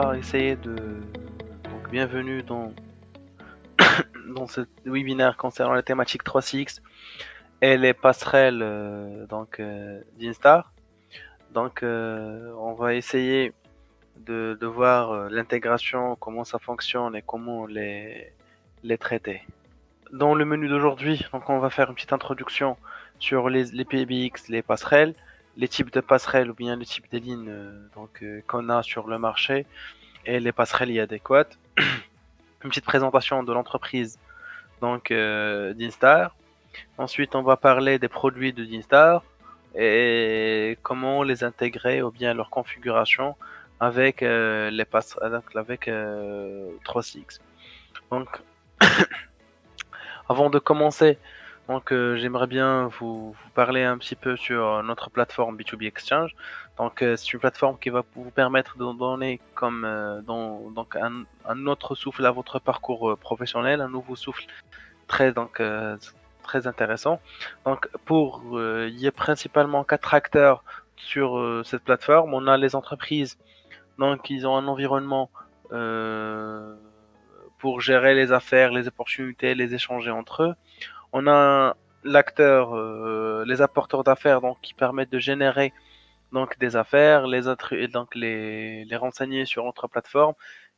va essayer de... Donc, bienvenue dans ce webinaire concernant la thématique 3CX et les passerelles d'Instar. Donc, on va essayer de voir l'intégration, comment ça fonctionne et comment les traiter. Dans le menu d'aujourd'hui, donc on va faire une petite introduction sur les PBX, les passerelles, les types de passerelles ou bien les types de lignes qu'on a sur le marché et les passerelles y adéquates. Une petite présentation de l'entreprise d'Instar. Ensuite, on va parler des produits de Dinstar et comment les intégrer ou bien leur configuration avec avec 3CX. Donc, avant de commencer, j'aimerais bien vous parler un petit peu sur notre plateforme B2B Exchange. Donc, c'est une plateforme qui va vous permettre de donner un autre souffle à votre parcours professionnel, un nouveau souffle très très intéressant. Donc il y a principalement quatre acteurs sur cette plateforme. On a les entreprises, donc ils ont un environnement euh, pour gérer les affaires, les opportunités, les échanger entre eux. On a l'acteur, les apporteurs d'affaires, donc qui permettent de générer donc des affaires, les renseigner sur notre plateforme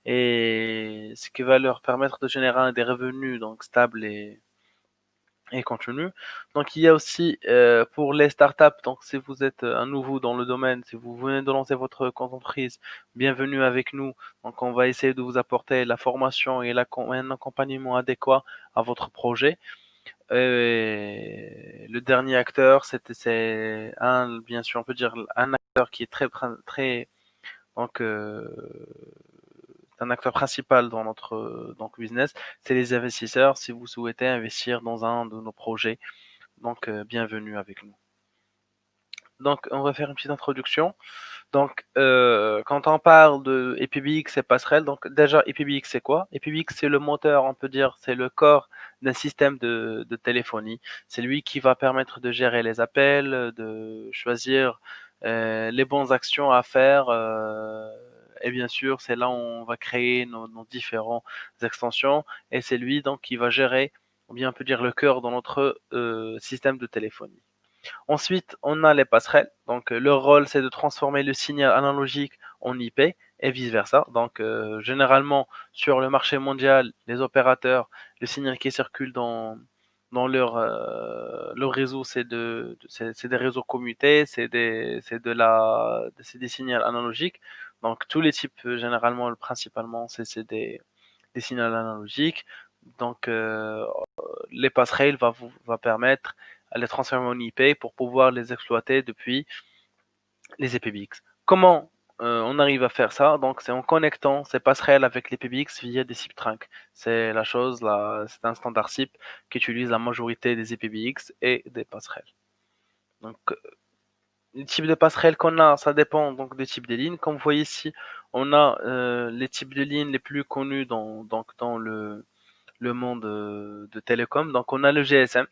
et ce qui va leur permettre de générer des revenus donc stables et continue. Donc il y a aussi pour les startups, donc si vous êtes un nouveau dans le domaine, si vous venez de lancer votre entreprise, bienvenue avec nous. Donc on va essayer de vous apporter la formation et un accompagnement adéquat à votre projet. Et le dernier acteur, c'est un, bien sûr, on peut dire un acteur qui est très donc un acteur principal dans notre business, c'est les investisseurs. Si vous souhaitez investir dans un de nos projets, bienvenue avec nous. Donc, on va faire une petite introduction. Donc, quand on parle de EPBX et passerelle, donc déjà EPBX c'est quoi? EPBX c'est le moteur, on peut dire, c'est le corps d'un système de téléphonie. C'est lui qui va permettre de gérer les appels, de choisir les bonnes actions à faire. Et bien sûr, c'est là où on va créer nos différentes extensions. Et c'est lui donc qui va gérer, ou bien on peut dire le cœur de notre système de téléphonie. Ensuite, on a les passerelles. Donc, leur rôle, c'est de transformer le signal analogique en IP et vice-versa. Donc, généralement, sur le marché mondial, les opérateurs, le signal qui circule dans leur réseau, c'est des réseaux commutés, c'est des signaux analogiques. Donc, tous les types, généralement, principalement, c'est des signaux analogiques. Donc, les passerelles va permettre à les transformer en IP pour pouvoir les exploiter depuis les IPBX. Comment on arrive à faire ça? Donc, c'est en connectant ces passerelles avec les IPBX via des SIP trunks. C'est la chose, là, c'est un standard SIP qui utilise la majorité des IPBX et des passerelles. Donc, les types de passerelles qu'on a, ça dépend donc des types de lignes. Comme vous voyez ici, on a les types de lignes les plus connus dans le monde de télécom. Donc, on a le GSM.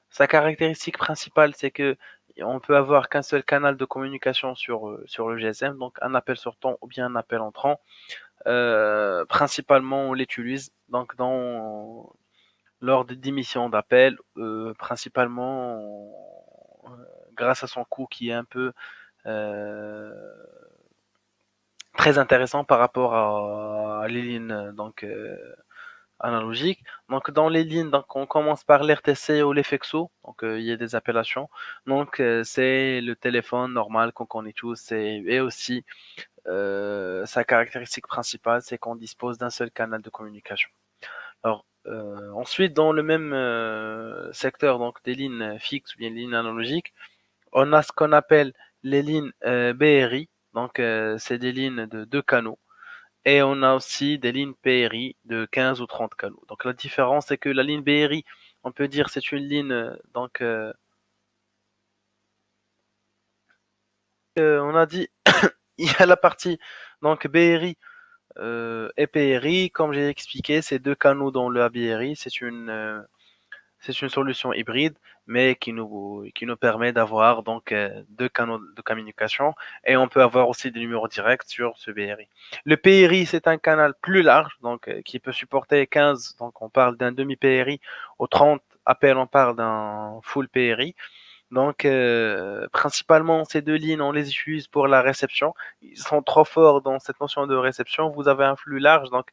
Sa caractéristique principale, c'est que on peut avoir qu'un seul canal de communication sur le GSM, donc un appel sortant ou bien un appel entrant. Principalement, on l'utilise donc lors des missions d'appel, principalement grâce à son coût qui est un peu euh, très intéressant par rapport à les lignes analogique. Donc dans les lignes, donc on commence par l'RTC ou l'FXO, donc il y a des appellations. Donc c'est le téléphone normal qu'on connaît tous et aussi sa caractéristique principale, c'est qu'on dispose d'un seul canal de communication. Alors ensuite dans le même secteur, donc des lignes fixes ou bien lignes analogiques, on a ce qu'on appelle les lignes BRI. Donc c'est des lignes de deux canaux. Et on a aussi des lignes PRI de 15 ou 30 canaux. Donc la différence, c'est que la ligne BRI, on peut dire c'est une ligne, on a dit, il y a la partie donc BRI et PRI, comme j'ai expliqué, c'est deux canaux dans le BRI, c'est C'est une solution hybride, mais qui nous permet d'avoir donc deux canaux de communication et on peut avoir aussi des numéros directs sur ce BRI. Le PRI, c'est un canal plus large, donc qui peut supporter 15, donc on parle d'un demi PRI, aux 30 appels, on parle d'un full PRI. Donc, principalement, ces deux lignes, on les utilise pour la réception. Ils sont trop forts dans cette notion de réception. Vous avez un flux large, donc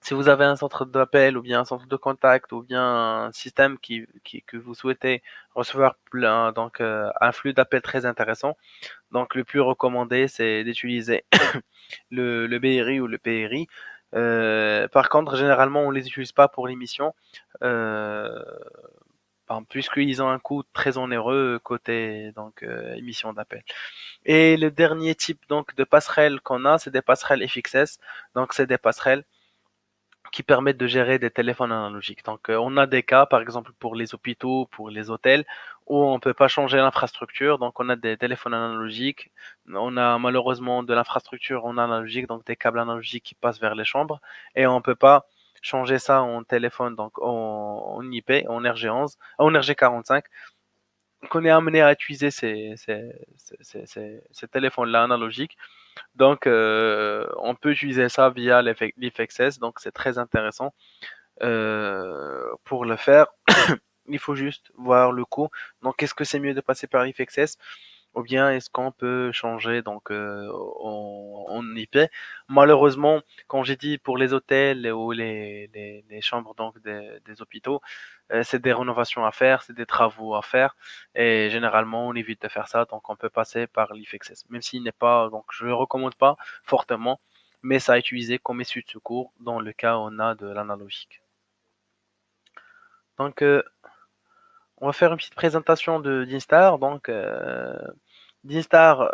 si vous avez un centre d'appel ou bien un centre de contact ou bien un système que vous souhaitez recevoir plein, donc un flux d'appels très intéressant, donc le plus recommandé c'est d'utiliser le BRI ou le PRI. Par contre, généralement, on les utilise pas pour l'émission, euh, puisqu'ils ont un coût très onéreux côté donc émission d'appel. Et le dernier type donc de passerelle qu'on a, c'est des passerelles FXS. Donc c'est des passerelles qui permettent de gérer des téléphones analogiques. Donc, on a des cas, par exemple pour les hôpitaux, pour les hôtels, où on ne peut pas changer l'infrastructure. Donc, on a des téléphones analogiques. On a malheureusement de l'infrastructure en analogique, donc des câbles analogiques qui passent vers les chambres, et on ne peut pas changer ça en téléphone, donc en IP, en RG11, en RG45. Qu'on est amené à utiliser ces téléphones-là analogiques. Donc, on peut utiliser ça via l'IFXS, donc c'est très intéressant. Pour le faire, il faut juste voir le coût. Donc, est-ce que c'est mieux de passer par l'IFXS ou bien est-ce qu'on peut changer donc en IP? Malheureusement, quand j'ai dit pour les hôtels ou les chambres donc des hôpitaux, c'est des rénovations à faire, c'est des travaux à faire et généralement on évite de faire ça donc on peut passer par l'IFXS. Même s'il n'est pas donc je le recommande pas fortement, mais ça à utiliser comme issue de secours dans le cas où on a de l'analogique. Donc on va faire une petite présentation de d'Instar. Donc Dinstar,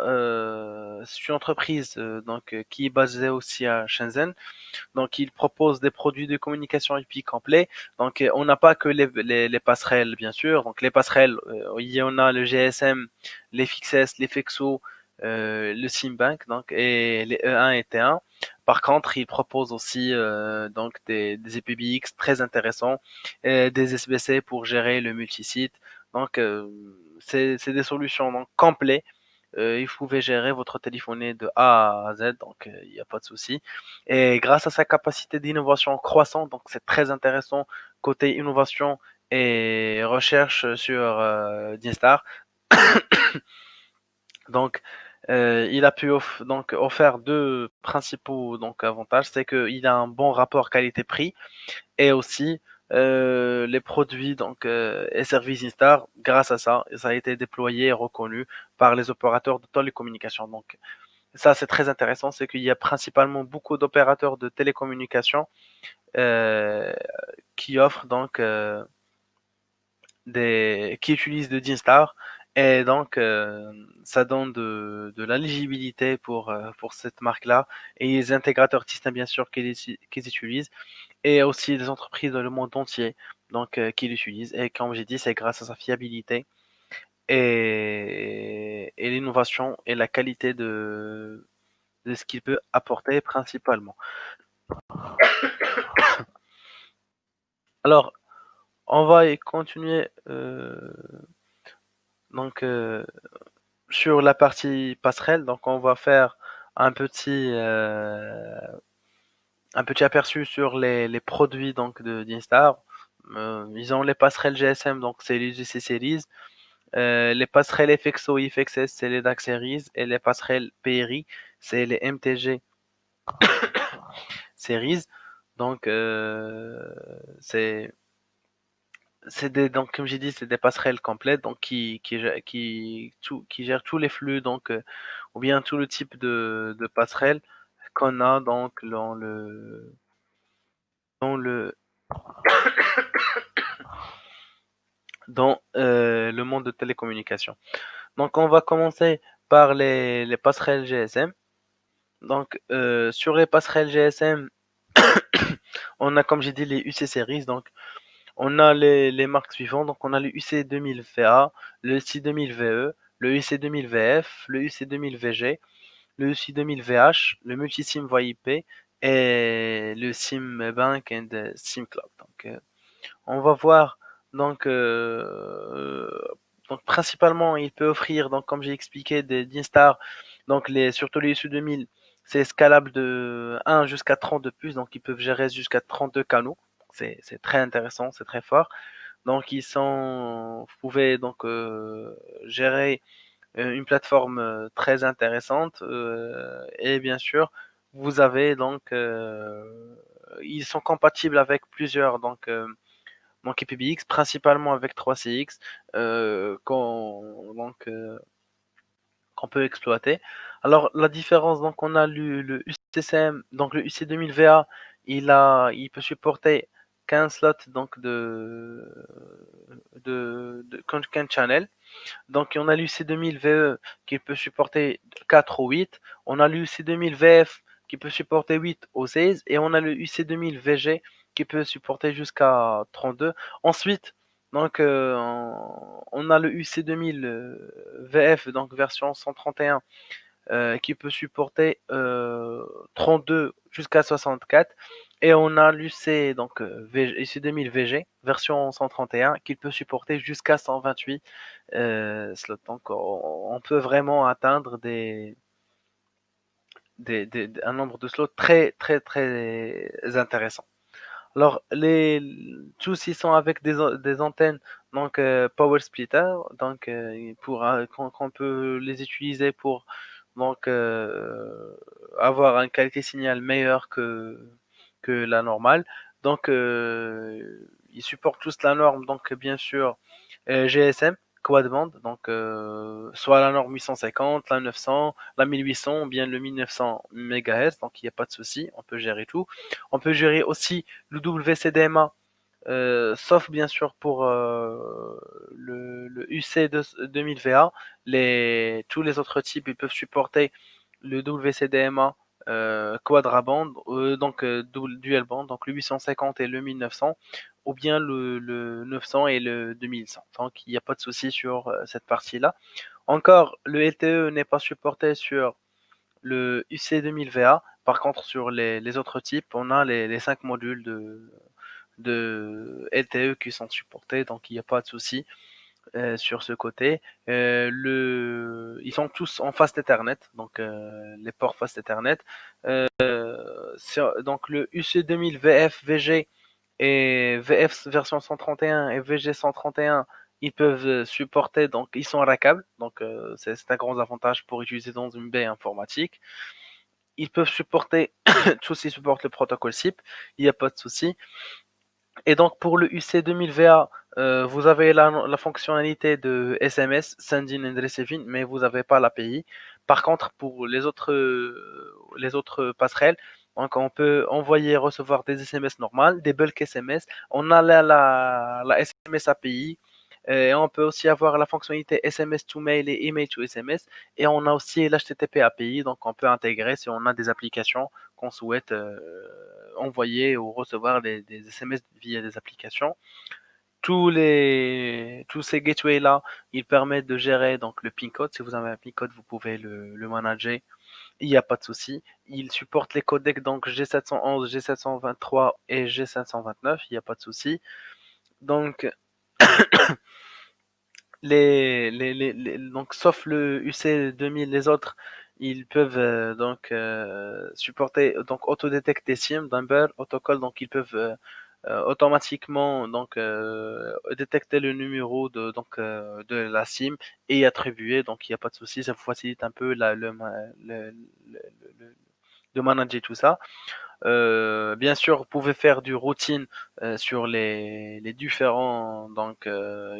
c'est une entreprise donc, qui est basée aussi à Shenzhen. Donc, il propose des produits de communication IP complets. Donc, on n'a pas que les passerelles, bien sûr. Donc, les passerelles, il y en a le GSM, les FXS, les FXO, le SIM-Bank, donc, et les E1 et T1. Par contre, il propose aussi donc des IPBX très intéressants, des SBC pour gérer le multisite. Donc, c'est des solutions donc complètes il pouvait gérer votre téléphonie de A à Z, donc il n'y a pas de souci. Et grâce à sa capacité d'innovation croissante, donc c'est très intéressant côté innovation et recherche sur Dinstar. Donc, il a pu donc offrir deux principaux donc avantages, c'est qu'il a un bon rapport qualité-prix et aussi les produits donc et services Instar grâce à ça, ça a été déployé et reconnu par les opérateurs de télécommunications. Donc ça c'est très intéressant, c'est qu'il y a principalement beaucoup d'opérateurs de télécommunications euh, qui offrent donc qui utilisent de Dinstar et donc ça donne de l'éligibilité pour cette marque-là et les intégrateurs système bien sûr qu'ils utilisent et aussi des entreprises dans le monde entier donc qui l'utilisent et comme j'ai dit c'est grâce à sa fiabilité et l'innovation et la qualité de ce qu'il peut apporter principalement. Alors on va y continuer donc sur la partie passerelle donc on va faire un petit euh, un petit aperçu sur les produits donc de d'Instar. Ils ont les passerelles GSM donc c'est les UC Series. Les passerelles FXO IFXS, c'est les DAC Series. Et les passerelles PRI, c'est les MTG Series. Donc, c'est, donc, comme j'ai dit, c'est des passerelles complètes, donc, qui gèrent tous les flux, donc, ou bien tout le type de passerelle qu'on a, donc, dans le monde de télécommunications. Donc, on va commencer par les passerelles GSM. Donc, sur les passerelles GSM, on a, comme j'ai dit, les UC Series. Donc, on a les marques suivantes. Donc, on a le UC 2000 VA, le UC 2000 VE, le UC 2000 VF, le UC 2000 VG, le UC 2000 VH, le Multisim Voix IP et le SIM Bank and SIM Cloud. Donc, on va voir Donc, euh, donc principalement, il peut offrir, donc comme j'ai expliqué, des d'Instar, donc surtout les ISO 2000, c'est scalable de 1 jusqu'à 32 puces, donc ils peuvent gérer jusqu'à 32 canaux. C'est très intéressant, c'est très fort. Donc vous pouvez donc gérer une plateforme très intéressante et bien sûr, vous avez ils sont compatibles avec plusieurs donc IPBX, principalement avec 3CX, qu'on peut exploiter. Alors la différence, donc on a le UCCM, donc le UC 2000 VA, il peut supporter 15 slots donc de content channel. Donc, on a l'UC 2000 VE qui peut supporter 4 ou 8. On a l'UC 2000 VF qui peut supporter 8 ou 16. Et on a le UC 2000 VG qui peut supporter jusqu'à 32. Ensuite, on a le UC 2000 VF, donc version 131, qui peut supporter 32 jusqu'à 64. Et on a l'UC UC 2000 VG version 131 qui peut supporter jusqu'à 128 slots. Donc on peut vraiment atteindre un nombre de slots très très très intéressant. Alors, tous ils sont avec des antennes Power Splitter, qu'on peut les utiliser pour donc avoir une qualité signal meilleure que la normale. Donc, ils supportent tous la norme, donc bien sûr GSM, quad band, donc soit la norme 850, la 900, la 1800 ou bien le 1900 MHz, donc il n'y a pas de souci, on peut gérer tout. On peut gérer aussi le WCDMA, sauf bien sûr pour le UC 2000VA. Tous les autres types ils peuvent supporter le WCDMA quadraband, dual band, donc le 850 et le 1900, ou bien le 900 et le 2100. Donc il n'y a pas de souci sur cette partie-là. Encore, le LTE n'est pas supporté sur le UC 2000VA. Par contre, sur les autres types, on a les 5 modules de LTE qui sont supportés, donc il n'y a pas de souci sur ce côté. Ils sont tous en Fast Ethernet, donc les ports Fast Ethernet. Donc le UC 2000 VF, VG et VF version 131 et VG 131, ils peuvent supporter, donc ils sont rackables, donc c'est un grand avantage pour utiliser dans une baie informatique. Ils peuvent supporter, tous ils supportent le protocole SIP, il n'y a pas de souci. Et donc pour le UC 2000 VA, vous avez la fonctionnalité de SMS, Sending and Receiving, mais vous n'avez pas l'API. Par contre, pour les autres passerelles, donc on peut envoyer et recevoir des SMS normales, des bulk SMS. On a la SMS API. Et on peut aussi avoir la fonctionnalité SMS to mail et email to SMS. Et on a aussi l'HTTP API, donc on peut intégrer si on a des applications qu'on souhaite envoyer ou recevoir des SMS via des applications. Tous ces gateways-là, ils permettent de gérer donc le PIN code. Si vous avez un PIN code, vous pouvez le manager. Il n'y a pas de souci. Ils supportent les codecs donc G711, G723 et G529. Il n'y a pas de souci. Donc, donc sauf le UC 2000, les autres, ils peuvent supporter donc autodetect des SIM, Dumber, autocall, donc ils peuvent automatiquement détecter le numéro de la SIM et attribuer, donc il n'y a pas de souci, ça vous facilite un peu le- de manager tout ça. Bien sûr, vous pouvez faire du routine sur les différents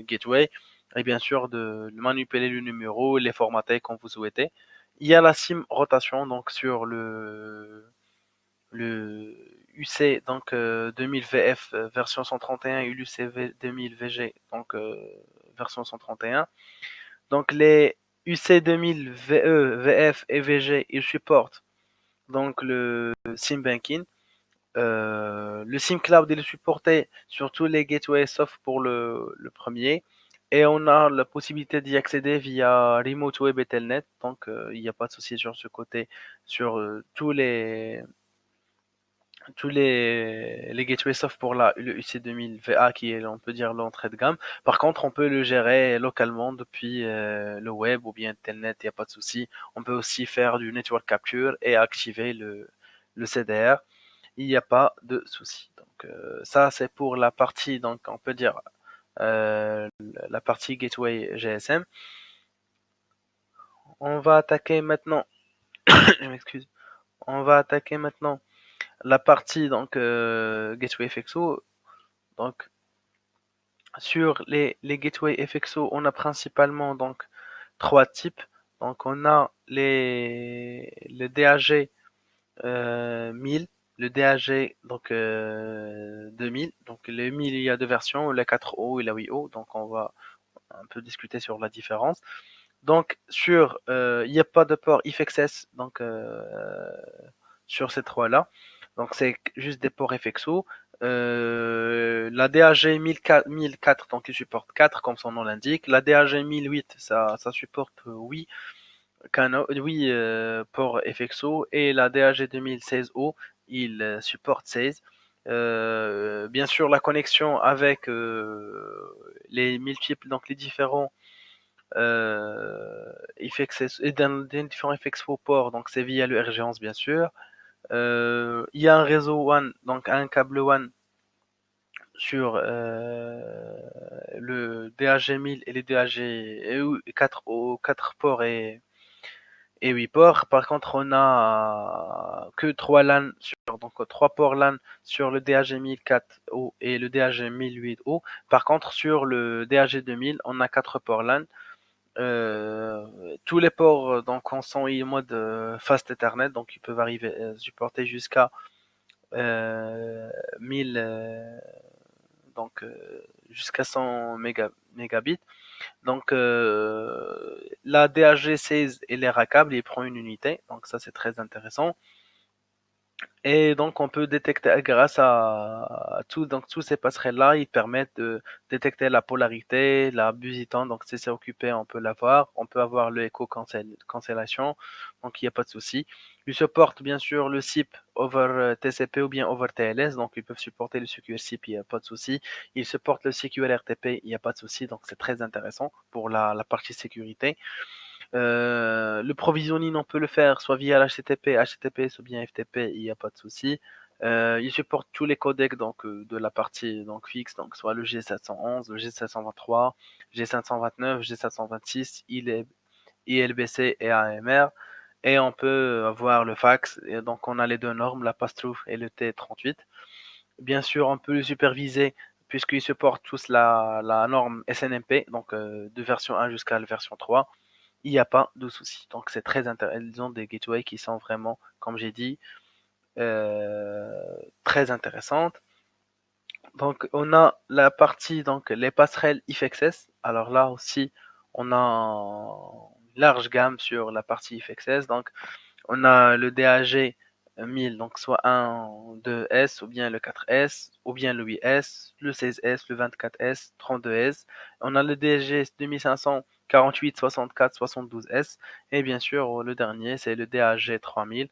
gateways et bien sûr de manipuler le numéro, les formater comme vous souhaitez. Il y a la SIM rotation donc sur le UC 2000 VF version 131 et l'UC 2000 VG version 131. Donc les UC 2000 VE, VF et VG ils supportent donc le SIM banking. Le SIM Cloud il est supporté sur tous les gateways sauf pour le premier. Et on a la possibilité d'y accéder via Remote Web et Telnet. Donc il n'y a pas de souci sur ce côté, sur tous les gateways sauf pour le UC2000 VA qui est, on peut dire, l'entrée de gamme. Par contre, on peut le gérer localement depuis le web ou bien Telnet, il n'y a pas de souci. On peut aussi faire du network capture et activer le CDR. Il n'y a pas de souci. Donc ça, c'est pour la partie, donc on peut dire euh, la partie gateway GSM. On va attaquer maintenant. Je m'excuse. On va attaquer maintenant la partie donc gateway FXO. Donc sur les gateways FXO, on a principalement donc trois types. Donc on a le DAG 1000, le DAG donc 2000. Donc les 1000 il y a deux versions, la 4O et la 8O. Donc on va un peu discuter sur la différence. Donc il n'y a pas de port IFXS donc sur ces trois-là. Donc c'est juste des ports FXO. La DAG 1004, donc il supporte 4 comme son nom l'indique. La DAG 1008, ça supporte 8, ports FXO. Et la DAG 2016O, il supporte 16. Bien sûr, la connexion avec les multiples, donc les différents IFXS et des différents FXO ports, donc c'est via le RG11 bien sûr. Il y a un réseau WAN, donc un câble WAN sur le DAG 1000 et les DAG 4 aux 4 ports et 8 ports. Par contre, on a que 3 LAN donc 3 ports LAN sur le DAG 1004O et le DAG 1008O. Par contre, sur le DAG 2000, on a 4 ports LAN. Tous les ports donc sont en mode Fast Ethernet, donc ils peuvent arriver supporter jusqu'à 1000 donc jusqu'à 100 mégabits. Donc la DHG16 et les rackables, il prend une unité, donc ça c'est très intéressant. Et donc, on peut détecter grâce à tout, donc tous ces passerelles-là, ils permettent de détecter la polarité, la busitante. Donc, si c'est occupé, on peut l'avoir. On peut avoir le écho cancellation. Donc, il n'y a pas de souci. Ils supportent bien sûr le SIP over TCP ou bien over TLS. Donc, ils peuvent supporter le CQR SIP, il n'y a pas de souci. Ils supportent le CQR RTP, il n'y a pas de souci. Donc, c'est très intéressant pour la partie sécurité. Le provisioning, on peut le faire soit via l'HTTP, HTTPS ou bien FTP, il n'y a pas de souci. Il supporte tous les codecs donc, de la partie donc, fixe, donc soit le G711, le G723, G529, G726, ILBC et AMR. Et on peut avoir le fax, et donc on a les deux normes, la pass-through et le T38. Bien sûr, on peut le superviser puisqu'ils supportent tous la norme SNMP, donc de version 1 jusqu'à la version 3. Il n'y a pas de souci. Donc c'est très intéressant. Ils ont des gateways qui sont vraiment, comme j'ai dit, euh, très intéressantes. Donc on a la partie, donc les passerelles IFXS. Alors là aussi, on a une large gamme sur la partie IFXS. Donc on a le DAG 1000, donc soit un 2S, ou bien le 4S, ou bien le 8S, le 16S, le 24S, 32S. On a le DAG 2500, 48, 64, 72S. Et bien sûr, le dernier, c'est le DAG 3000,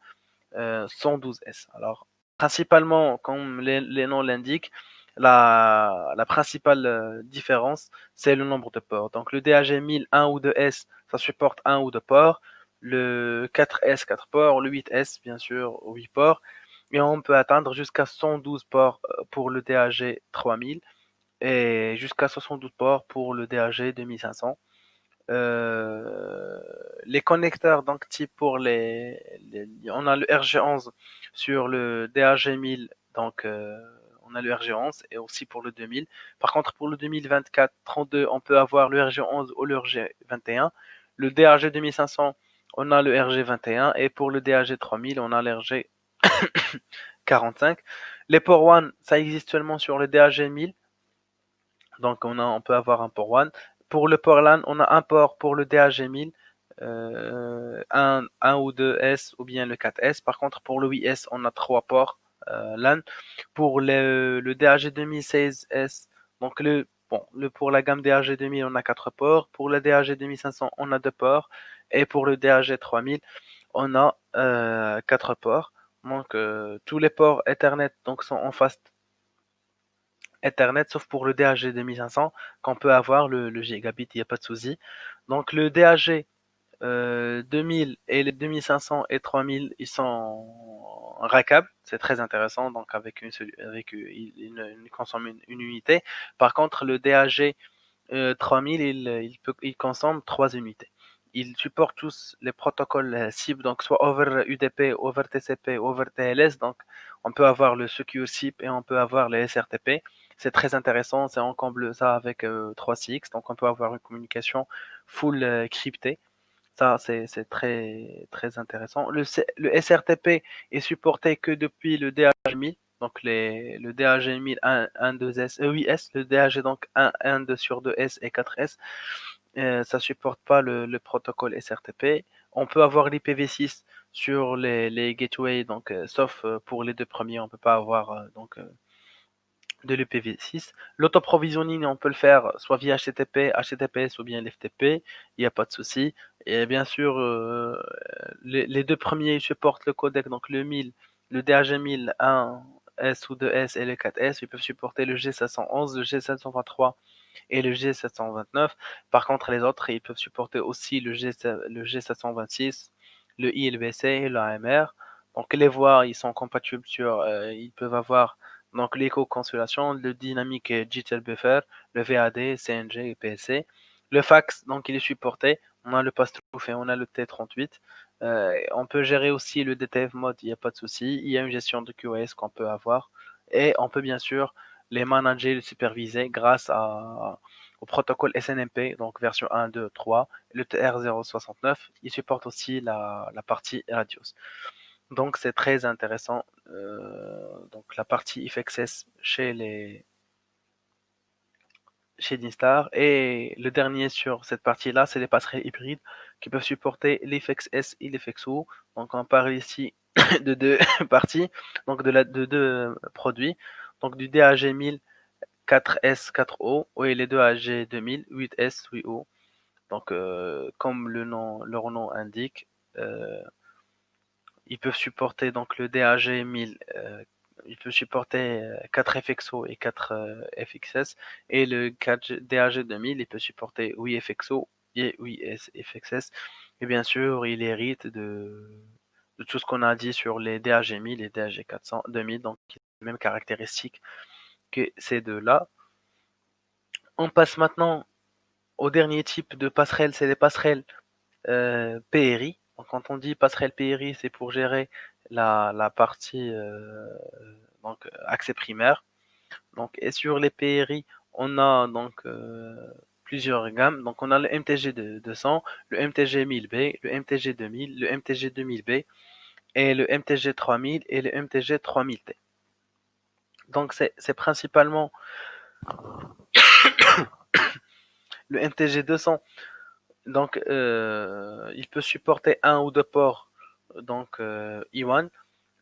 112S. Alors, principalement, comme les noms l'indiquent, la principale différence, c'est le nombre de ports. Donc, le DAG 1000, 1 ou 2S, ça supporte un ou deux ports. Le 4S, 4 ports. Le 8S, bien sûr, 8 ports. Et on peut atteindre jusqu'à 112 ports pour le DAG 3000 et jusqu'à 72 ports pour le DAG 2500. Euh, les connecteurs donc type pour on a le RG11 sur le DAG 1000, donc on a le RG11 et aussi pour le 2000. Par contre pour le 2024 32 on peut avoir le RG11 ou le RG21. Le DAG 2500 on a le RG21 et pour le DAG 3000 on a le RG45. Les ports WAN ça existe seulement sur le DAG 1000, donc on peut avoir un port WAN. Pour le port LAN, on a un port pour le DAG 1000, un ou deux S ou bien le 4S. Par contre, pour le 8S, on a trois ports LAN. Pour le DAG 2016S, donc pour la gamme DAG 2000, on a quatre ports. Pour le DAG 2500, on a deux ports. Et pour le DAG 3000, on a quatre ports. Donc, tous les ports Ethernet donc, sont en fast Ethernet, sauf pour le DHG 2500, qu'on peut avoir le gigabit, il n'y a pas de souci. Donc, le DHG 2000 et les 2500 et 3000, ils sont rackables, c'est très intéressant, donc ils consomment une unité. Par contre, le DHG 3000, il consomme 3 unités. Ils supportent tous les protocoles SIP, donc soit over UDP, over TCP, over TLS. Donc, on peut avoir le secure SIP et on peut avoir le SRTP. C'est très intéressant, on comble ça avec 3CX, donc on peut avoir une communication full cryptée. Ça, c'est très, très intéressant. Le SRTP est supporté que depuis le DHG 1000, donc le DHG 1000 1, 2S, 8S, le DHG donc 1, 2 sur 2S et 4S, ça supporte pas le protocole SRTP. On peut avoir l'IPv6 sur les gateways, donc sauf pour les deux premiers, on peut pas avoir de l'IPv6. L'autoprovisioning, on peut le faire soit via HTTP, HTTPS ou bien l'FTP, il n'y a pas de souci. Et bien sûr, les deux premiers supportent le codec, donc le 1000, le DHG 1000, 1 S ou 2S et le 4S, ils peuvent supporter le G711, le G723 et le G729. Par contre, les autres, ils peuvent supporter aussi le G726, le ILVC et l'AMR. Donc les voix, ils sont compatibles sur, ils peuvent avoir donc l'éco-consolation, le dynamique digital buffer, le VAD, CNG et PSC. Le fax, donc il est supporté. On a le pass-through et on a le T38. On peut gérer aussi le DTF mode, il n'y a pas de souci. Il y a une gestion de QoS qu'on peut avoir. Et on peut bien sûr les manager, les superviser grâce au protocole SNMP, donc version 1, 2, 3, le TR069. Il supporte aussi la partie radios. Donc c'est très intéressant. Donc la partie IFXS chez Dinstar. Et le dernier sur cette partie-là, c'est les passerelles hybrides qui peuvent supporter l'IFXS et l'IFXO. Donc on parle ici de deux parties, donc de deux produits. Donc du DAG 1000 4S, 4O, et les deux AG 2000, 8S, 8O. Donc, comme leur nom indique, euh, ils peuvent supporter donc le DAG 1000, ils peuvent supporter 4 FXO et 4 FXS, et le 4 DAG 2000, il peut supporter 8 FXO et 8 FXS. Et bien sûr, il hérite de tout ce qu'on a dit sur les DAG 1000 et DAG 400, 2000, donc les mêmes caractéristiques que ces deux-là. On passe maintenant au dernier type de passerelle, c'est les passerelles PRI. Donc, quand on dit passerelle PRI, c'est pour gérer la partie donc accès primaire. Donc, et sur les PRI, on a donc plusieurs gammes. Donc, on a le MTG 200, le MTG 1000B, le MTG 2000, le MTG 2000B et le MTG 3000 et le MTG 3000T. Donc, c'est principalement le MTG 200. Donc, il peut supporter un ou deux ports, donc E1,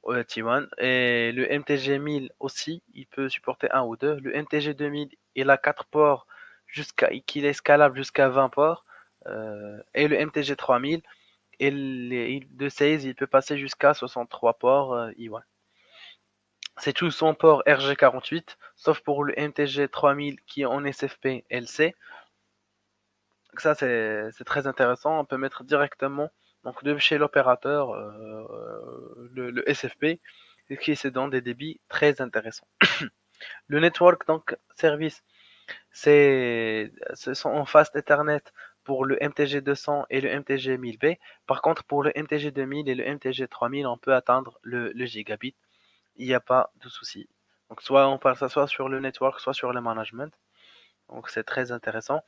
T1, et le MTG 1000 aussi, il peut supporter un ou deux. Le MTG 2000, il a quatre ports qu'il est scalable jusqu'à 20 ports, et le MTG 3000, de 16, il peut passer jusqu'à 63 ports E1. C'est tout son port RG48, sauf pour le MTG 3000 qui est en SFP LC. Ça, c'est très intéressant. On peut mettre directement donc, de chez l'opérateur le SFP, qui se donne des débits très intéressants. Le network donc service, ce sont en fast Ethernet pour le MTG 200 et le MTG 1000B. Par contre, pour le MTG 2000 et le MTG 3000, on peut atteindre le gigabit. Il n'y a pas de souci. Donc, soit on passe soit sur le network, soit sur le management. Donc c'est très intéressant.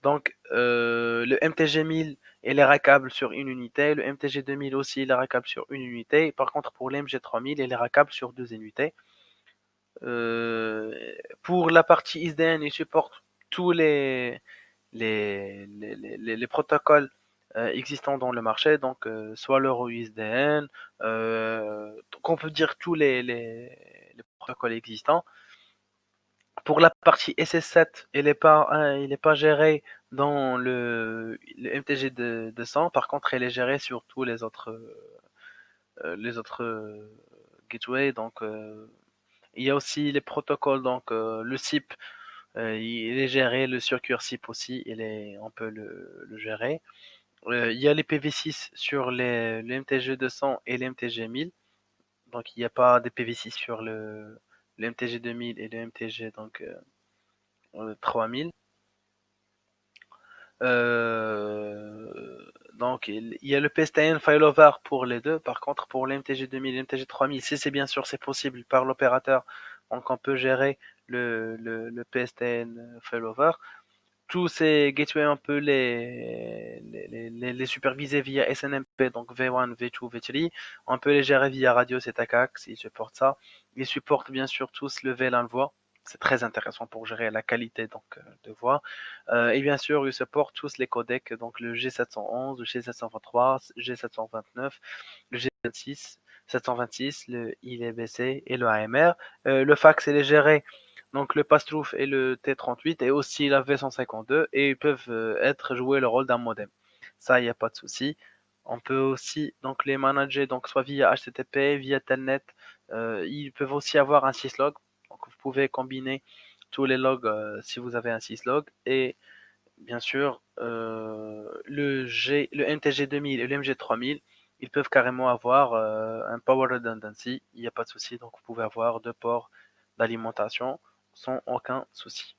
Donc le MTG 1000 il est rackable sur une unité, le MTG 2000 aussi il est rackable sur une unité. Par contre pour l'MG 3000 il est rackable sur deux unités. Euh, pour la partie ISDN, il supporte tous les protocoles existants dans le marché, donc soit l'Euro ISDN, donc on peut dire tous les protocoles existants. Pour la partie SS7, il est pas géré dans le MTG de 200. Par contre, il est géré sur tous les autres gateway. Donc, il y a aussi les protocoles. Donc, le SIP, il est géré. Le circuit SIP aussi, on peut le gérer. Il y a les PV6 sur le MTG 200 et le MTG 1000. Donc, il n'y a pas de PV6 sur le MTG 2000 et le MTG 3000. Donc, il y a le PSTN failover pour les deux. Par contre, pour l'MTG 2000 et l'MTG 3000, si c'est bien sûr c'est possible par l'opérateur, donc on peut gérer le PSTN failover. Tous ces gateways, on peut les superviser via SNMP, donc V1, V2, V3. On peut les gérer via radio ZTAC s'ils supportent ça. Ils supportent bien sûr tous le VLAN voix. C'est très intéressant pour gérer la qualité de voix. Et bien sûr, ils supportent tous les codecs, donc le G711, le G723, G729, le G726, 726, le ILBC et le AMR. Le fax, il est géré donc le pass-through et le T38 et aussi la V152 et ils peuvent être jouer le rôle d'un modem. Ça, il n'y a pas de souci. On peut aussi donc les manager donc soit via HTTP, via Telnet. Ils peuvent aussi avoir un syslog. Donc vous pouvez combiner tous les logs si vous avez un syslog et bien sûr le MTG 2000 et le MG 3000. Ils peuvent carrément avoir un power redundancy. Il n'y a pas de souci. Donc vous pouvez avoir deux ports d'alimentation sans aucun souci.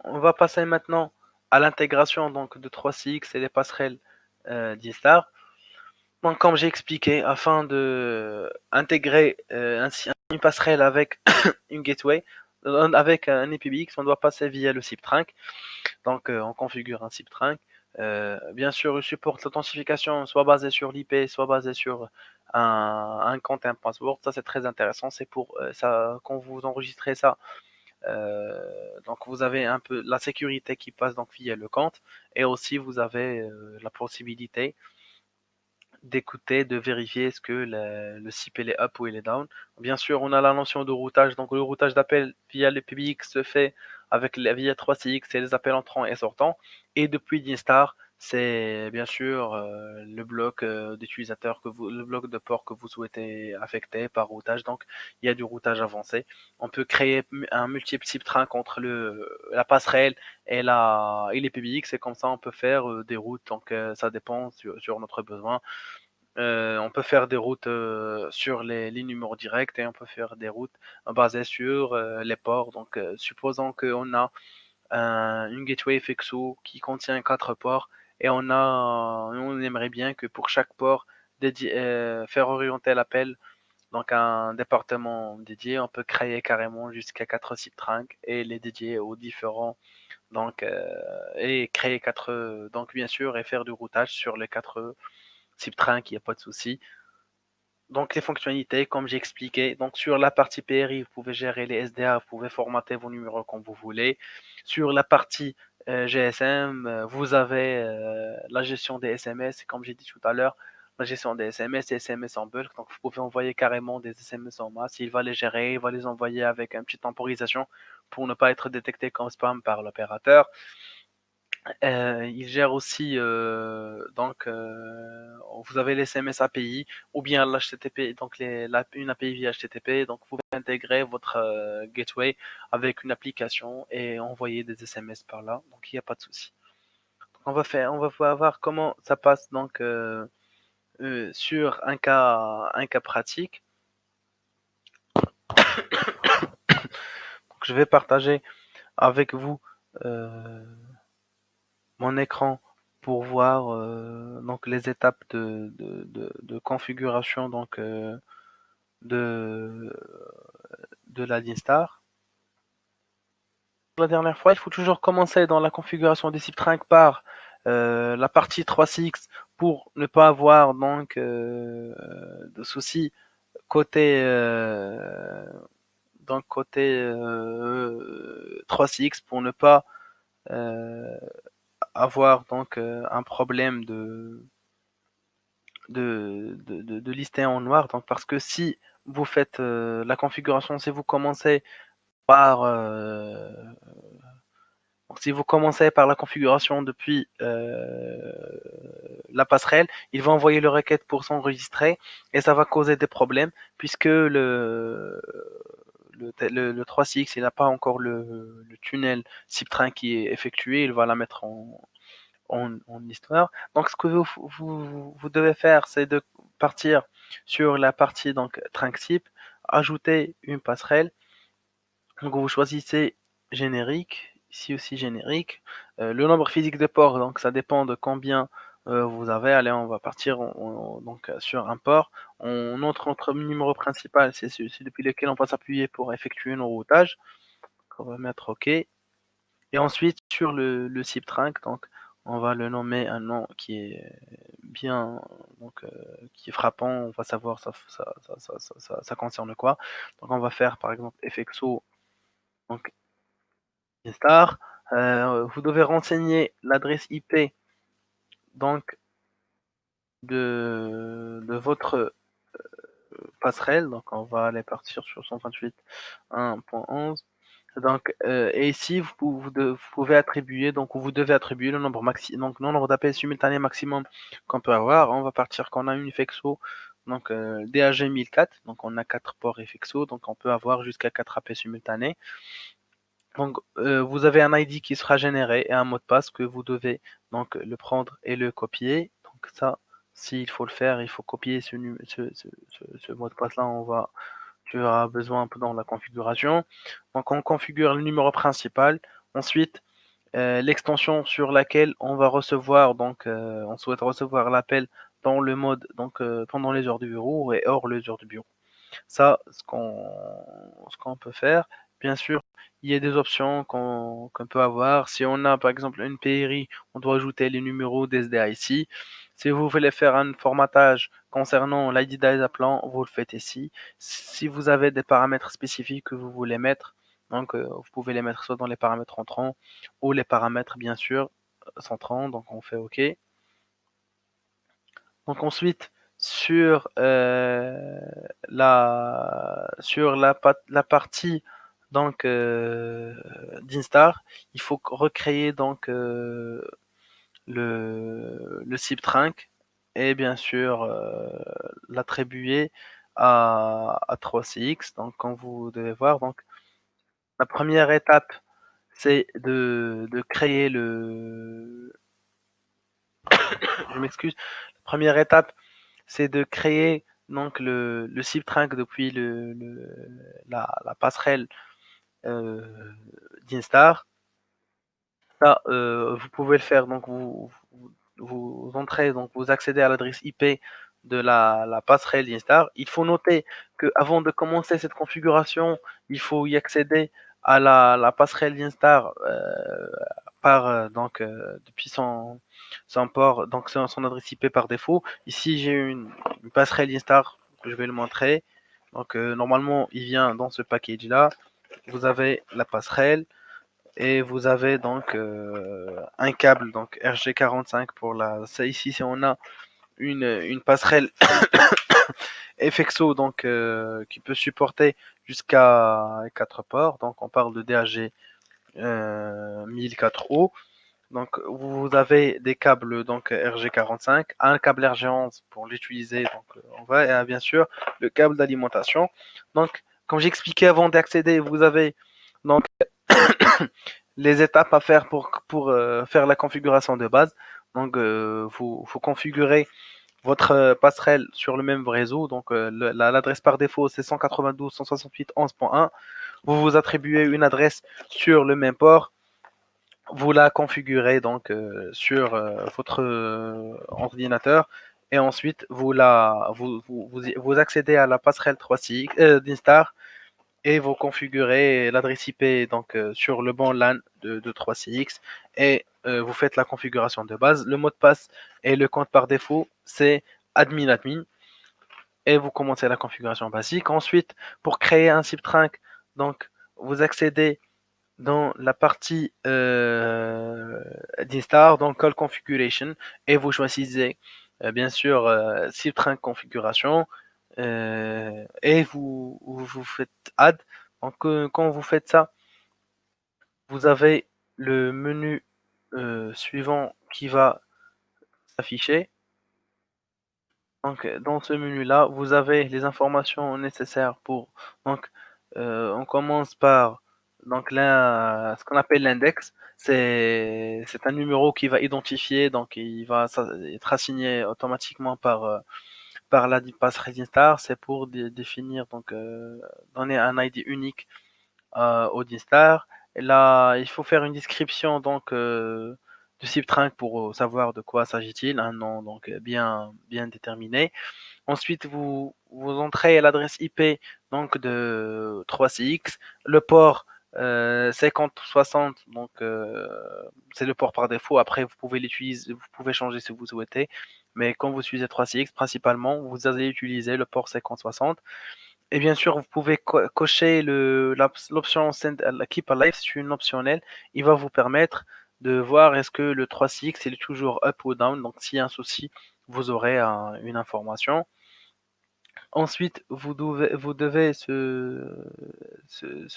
On va passer maintenant à l'intégration donc de 3CX et les passerelles d'Instar. Donc comme j'ai expliqué, afin de intégrer une passerelle avec une gateway, avec un IPBX, on doit passer via le SIP-trunk. Donc on configure un SIP-trunk. Bien sûr, il supporte l'authentification soit basée sur l'IP, soit basée sur un compte et un password. Ça c'est très intéressant. C'est pour ça quand vous enregistrez ça. Donc vous avez un peu la sécurité qui passe donc via le compte et aussi vous avez la possibilité d'écouter, de vérifier est-ce que le SIP il est up ou il est down. Bien sûr, on a la notion de routage. Donc le routage d'appel via le PBX se fait avec via 3CX et les appels entrants et sortants. Et depuis Dinstar, c'est bien sûr le bloc d'utilisateur le bloc de port que vous souhaitez affecter par routage. Donc il y a du routage avancé. On peut créer un multiple SIP trunk entre la passerelle et les PBX et comme ça on peut faire des routes. Donc ça dépend sur notre besoin. On peut faire des routes sur les numéros directs et on peut faire des routes basées sur les ports. Donc, supposons qu'on a une gateway FXO qui contient 4 ports et on aimerait bien que pour chaque port faire orienter l'appel donc un département dédié. On peut créer carrément jusqu'à 4 sites trunk et les dédier aux différents et créer 4 donc bien sûr et faire du routage sur les 4 type train, il n'y a pas de souci. Donc les fonctionnalités, comme j'ai expliqué, donc sur la partie PRI, vous pouvez gérer les SDA, vous pouvez formater vos numéros comme vous voulez. Sur la partie GSM, vous avez la gestion des SMS, comme j'ai dit tout à l'heure, la gestion des SMS et SMS en bulk. Donc vous pouvez envoyer carrément des SMS en masse. Il va les gérer, il va les envoyer avec une petite temporisation pour ne pas être détecté comme spam par l'opérateur. Il gère aussi vous avez les SMS API ou bien l'HTTP, donc une API via HTTP. Donc vous pouvez intégrer votre gateway avec une application et envoyer des SMS par là. Donc il n'y a pas de souci. On va voir comment ça passe donc sur un cas pratique. Donc, je vais partager avec vous euh, mon écran pour voir donc les étapes de configuration de, de la Dinstar. La dernière fois, il faut toujours commencer dans la configuration des SIP-trunk par la partie 3CX pour ne pas avoir de soucis côté côté 3CX pour ne pas euh, avoir un problème de lister en noir. Donc, parce que si vous faites la configuration, si vous commencez par si vous commencez par la configuration depuis la passerelle, il va envoyer le requête pour s'enregistrer et ça va causer des problèmes puisque le 3CX il n'a pas encore le tunnel SIP-Train qui est effectué, il va la mettre en histoire. Donc ce que vous devez faire, c'est de partir sur la partie donc Trinque SIP, ajouter une passerelle. Donc vous choisissez générique, ici aussi générique. Le nombre physique de ports, donc ça dépend de combien vous avez. Allez, on va partir donc sur un port. Notre numéro principal, c'est celui depuis lequel on va s'appuyer pour effectuer nos routages. Donc, on va mettre OK. Et ensuite sur le SIP Trunk, donc on va le nommer un nom qui est bien, donc qui est frappant. On va savoir ça concerne quoi. Donc on va faire par exemple FXO. Donc Star. Vous devez renseigner l'adresse IP donc de votre passerelle. Donc on va aller partir sur 128.1.11. Donc et ici vous pouvez attribuer donc vous devez attribuer le nombre d'appels simultanés maximum qu'on peut avoir. On va partir qu'on a une FXO donc DAG 1004 donc on a 4 ports FXO donc on peut avoir jusqu'à 4 appels simultanés. Donc, vous avez un ID qui sera généré et un mot de passe que vous devez donc le prendre et le copier. Donc ça, s'il faut le faire, il faut copier ce mot de passe-là. Tu auras besoin un peu dans la configuration. Donc, on configure le numéro principal. Ensuite, l'extension sur laquelle on va recevoir, donc on souhaite recevoir l'appel dans le mode, donc pendant les heures du bureau et hors les heures du bureau. Ça, ce qu'on peut faire, bien sûr, il y a des options qu'on peut avoir. Si on a par exemple une PRI, on doit ajouter les numéros des SDIC. Si vous voulez faire un formatage concernant l'ID des appelants, vous le faites ici. Si vous avez des paramètres spécifiques que vous voulez mettre, donc vous pouvez les mettre soit dans les paramètres entrants ou les paramètres bien sûr centrants. Donc on fait OK. Donc ensuite, sur la partie donc d'Instar, il faut recréer donc le SIP Trunk et bien sûr l'attribuer à 3CX. Donc comme vous devez voir, donc la première étape c'est de créer je m'excuse. La première étape c'est de créer donc le SIP Trunk depuis la passerelle euh, d'Instar. Ça, vous pouvez le faire. Donc vous entrez, donc vous accédez à l'adresse IP de la passerelle d'Instar. Il faut noter que avant de commencer cette configuration, il faut y accéder à la passerelle d'Instar par donc depuis son port, donc son adresse IP par défaut. Ici, j'ai une passerelle Instar que je vais le montrer. Donc normalement, il vient dans ce package là. Vous avez la passerelle et vous avez donc un câble donc RG45 pour la. Ça ici, si on a une passerelle FXO donc qui peut supporter jusqu'à 4 ports. Donc on parle de DAG 1004O. Donc vous avez des câbles donc RG45, un câble RG11 pour l'utiliser, donc on va et bien sûr le câble d'alimentation. Donc comme j'expliquais avant d'accéder, vous avez donc les étapes à faire pour faire la configuration de base. Donc vous configurez votre passerelle sur le même réseau. Donc l'adresse par défaut c'est 192.168.11.1. Vous attribuez une adresse sur le même port, vous la configurez donc sur votre ordinateur et ensuite vous accédez à la passerelle 3CX d'Instar et vous configurez l'adresse IP donc sur le banc LAN de 3CX et vous faites la configuration de base. Le mot de passe et le compte par défaut c'est admin et vous commencez la configuration basique. Ensuite, pour créer un SIP Trunk, donc vous accédez dans la partie d'Instar, donc Call Configuration, et vous choisissez bien sûr SIP-Trunk Configuration, et vous faites Add. Donc quand vous faites ça, vous avez le menu suivant qui va s'afficher. Donc, dans ce menu-là, vous avez les informations nécessaires pour. Donc, on commence par ce qu'on appelle l'index. C'est un numéro qui va identifier, donc il va être assigné automatiquement par la passerelle Star. C'est pour définir, donc donner un ID unique au Dinstar. Et là, il faut faire une description du SIP-trunk pour savoir de quoi s'agit-il, un nom donc bien déterminé. Ensuite, vous entrez l'adresse IP donc de 3CX, le port 5060, donc c'est le port par défaut. Après, vous pouvez l'utiliser, vous pouvez changer si vous souhaitez, mais quand vous utilisez 3CX, principalement, vous allez utiliser le port 5060. Et bien sûr, vous pouvez cocher l'option Send Keep Alive, c'est une optionnelle. Il va vous permettre de voir est-ce que le 3CX il est toujours up ou down. Donc, s'il y a un souci, vous aurez une information. Ensuite, vous devez se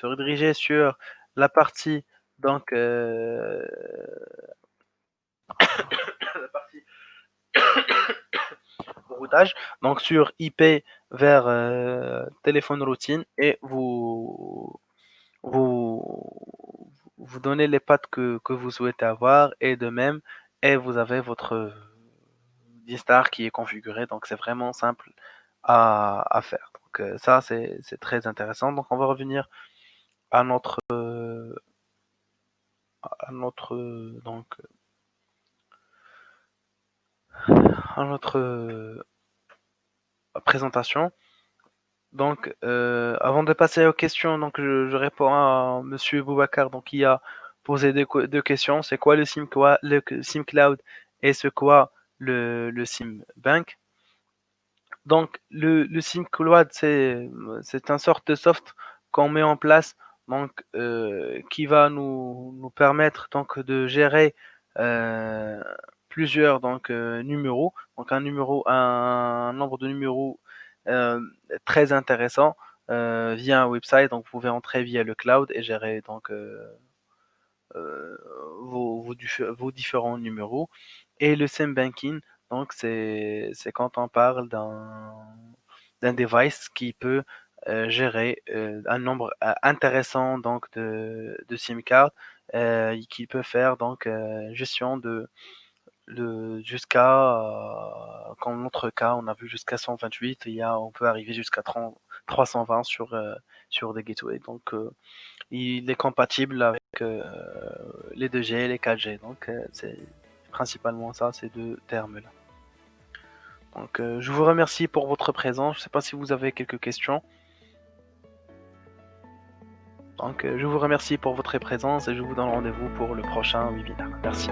rediriger sur la partie donc la partie routage, donc sur IP vers téléphone routine et vous vous donnez les pattes que vous souhaitez avoir et de même et vous avez votre Distar qui est configuré, donc c'est vraiment simple à faire. Donc ça c'est très intéressant. Donc on va revenir à notre présentation. Donc avant de passer aux questions, donc je réponds à Monsieur Boubacar donc qui a posé deux questions. C'est quoi le SIM Cloud et c'est quoi le SIM Bank? Donc, le SimCloud, c'est un sorte de soft qu'on met en place, donc qui va nous permettre donc de gérer euh, plusieurs numéros. Donc un nombre de numéros euh, très intéressant via un website. Donc, vous pouvez entrer via le cloud et gérer donc euh, vos différents numéros. Et le SIM banking, donc c'est quand on parle d'un device qui peut gérer un nombre intéressant donc de SIM cards qui peut faire donc gestion jusqu'à dans notre cas on a vu jusqu'à 128, on peut arriver jusqu'à 320 sur des gateways. Donc il est compatible avec les 2G et les 4G. Donc, c'est principalement ça, ces deux termes-là. Donc, je vous remercie pour votre présence. Je ne sais pas si vous avez quelques questions. Donc, je vous remercie pour votre présence et je vous donne rendez-vous pour le prochain webinaire. Merci.